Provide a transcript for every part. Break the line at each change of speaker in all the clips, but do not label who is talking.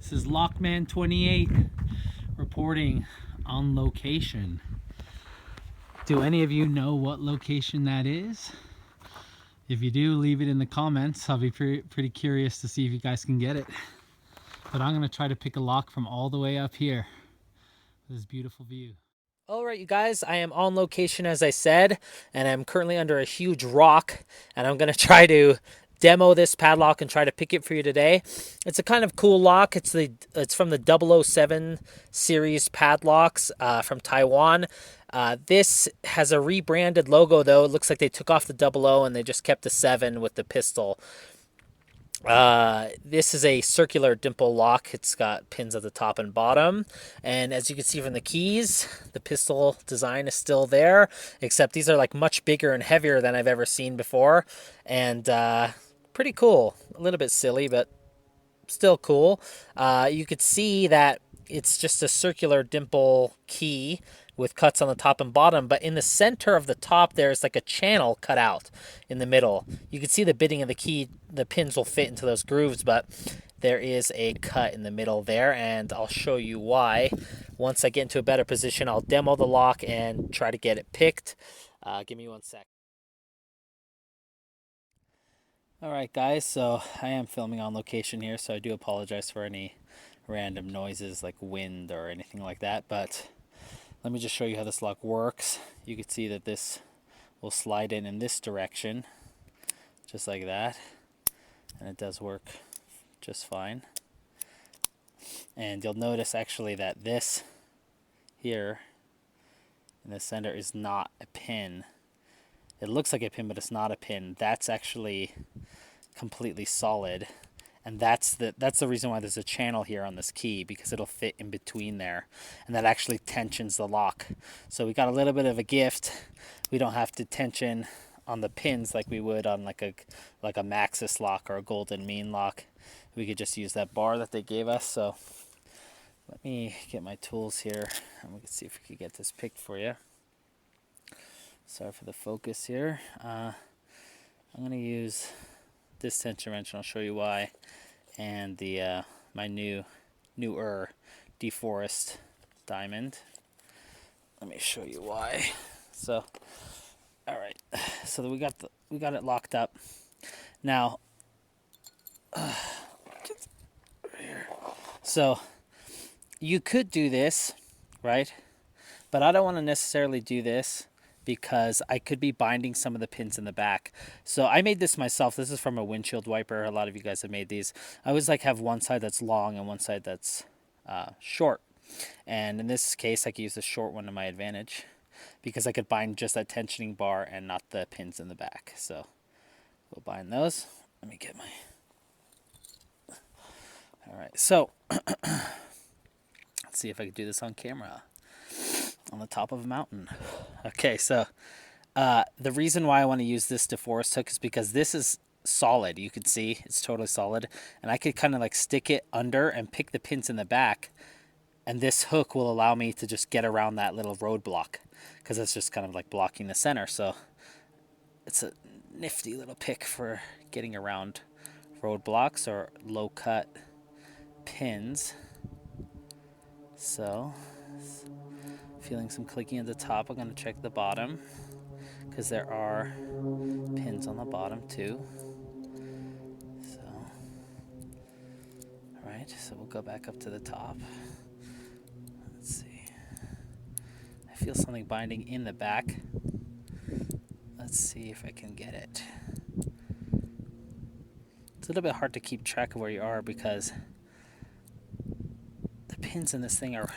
This is Lockman 28 reporting on location. Do any of you know what location that is? If you do, leave it in the comments. I'll be pretty curious to see if you guys can get it. But I'm gonna try to pick a lock from all the way up here. This beautiful view.
All right, you guys, I am on location as I said, and I'm currently under a huge rock, and I'm going to try to demo this padlock and try to pick it for you today. It's a kind of cool lock. It's from the 007 series padlocks from Taiwan. This has a rebranded logo though. It looks like they took off the 00 and they just kept the 7 with the pistol. This is a circular dimple lock. It's got pins at the top and bottom, and as you can see from the keys, the pistol design is still there, except these are like much bigger and heavier than I've ever seen before, and pretty cool. A little bit silly, but still cool. You could see that it's just a circular dimple key with cuts on the top and bottom, but in the center of the top there's like a channel cut out in the middle. You can see the bitting of the key, the pins will fit into those grooves, but there is a cut in the middle there, and I'll show you why. Once I get into a better position, I'll demo the lock and try to get it picked. Give me 1 sec. Alright guys, so I am filming on location here, so I do apologize for any random noises like wind or anything like that, but let me just show you how this lock works. You can see that this will slide in this direction, just like that, and it does work just fine. And you'll notice actually that this here in the center is not a pin. It looks like a pin, but it's not a pin. That's actually completely solid. And that's the reason why there's a channel here on this key, because it'll fit in between there, and that actually tensions the lock. So we got a little bit of a gift. We don't have to tension on the pins like we would on like a Maxis lock or a Golden Mean lock. We could just use that bar that they gave us. So let me get my tools here, and we can see if we can get this picked for you. Sorry for the focus here. I'm going to use this tension wrench, and I'll show you why, and the my newer DeForest diamond. Let me show you why. So, all right, so we got it locked up. Now, so you could do this, right? But I don't want to necessarily do this, because I could be binding some of the pins in the back. So I made this myself. This is from a windshield wiper. A lot of you guys have made these. I always like have one side that's long and one side that's short. And in this case, I could use the short one to my advantage, because I could bind just that tensioning bar and not the pins in the back. So we'll bind those. Let me get my... All right, so let's see if I can do this on camera. On the top of a mountain. Okay, so the reason why I want to use this DeForest hook is because this is solid. You can see it's totally solid, and I could kind of like stick it under and pick the pins in the back, and this hook will allow me to just get around that little roadblock, because it's just kind of like blocking the center. So it's a nifty little pick for getting around roadblocks or low cut pins. So feeling some clicking at the top. I'm going to check the bottom, because there are pins on the bottom too. So, all right, so we'll go back up to the top. Let's see. I feel something binding in the back. Let's see if I can get it. It's a little bit hard to keep track of where you are, because the pins in this thing are,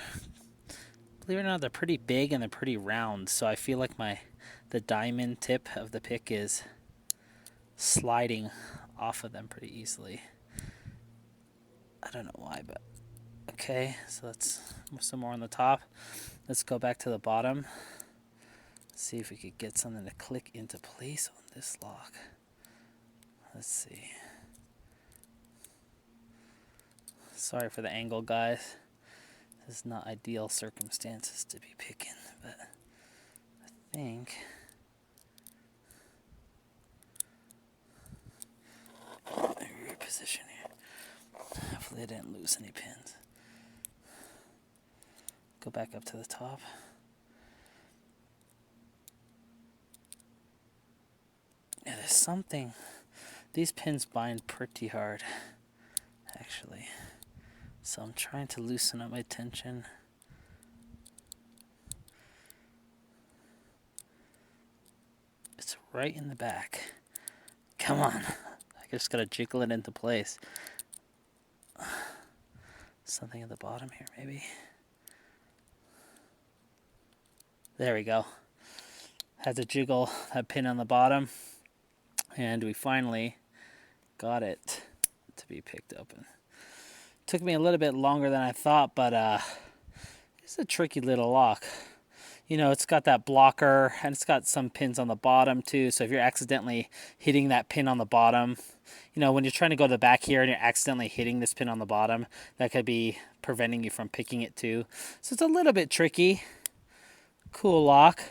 believe it or not, they're pretty big and they're pretty round, so I feel like the diamond tip of the pick is sliding off of them pretty easily. I don't know why, but okay, so let's some more on the top. Let's go back to the bottom. See if we could get something to click into place on this lock. Let's see. Sorry for the angle, guys. This is not ideal circumstances to be picking, but I think reposition here. Hopefully they didn't lose any pins. Go back up to the top. Yeah, there's something. These pins bind pretty hard, actually. So I'm trying to loosen up my tension. It's right in the back. Come on. I just gotta jiggle it into place. Something at the bottom here, maybe. There we go. Had to jiggle that pin on the bottom. And we finally got it to be picked open. Took me a little bit longer than I thought, but it's a tricky little lock. You know, it's got that blocker, and it's got some pins on the bottom too. So if you're accidentally hitting that pin on the bottom, you know, when you're trying to go to the back here and you're accidentally hitting this pin on the bottom, that could be preventing you from picking it too. So it's a little bit tricky. Cool lock.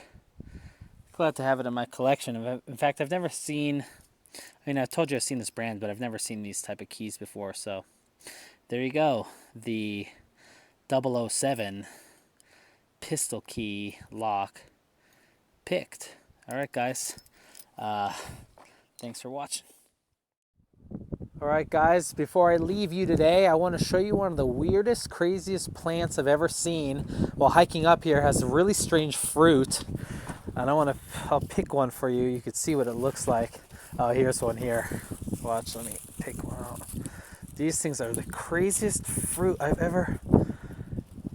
Glad to have it in my collection. In fact, I've never seen, I mean, I told you I've seen this brand, but I've never seen these type of keys before. So there you go. The 007 pistol key lock picked. All right, guys. Thanks for watching. All right, guys, before I leave you today, I want to show you one of the weirdest, craziest plants I've ever seen while hiking up here. It has a really strange fruit. And I'll pick one for you. You can see what it looks like. Oh, here's one here. Watch, let me pick one out. These things are the craziest fruit I've ever...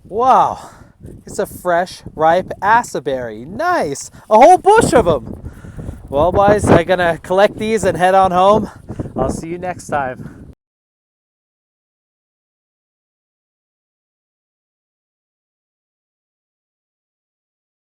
Wow! It's a fresh, ripe aceberry. Nice! A whole bush of them! Well, boys, I'm gonna collect these and head on home. I'll see you next time.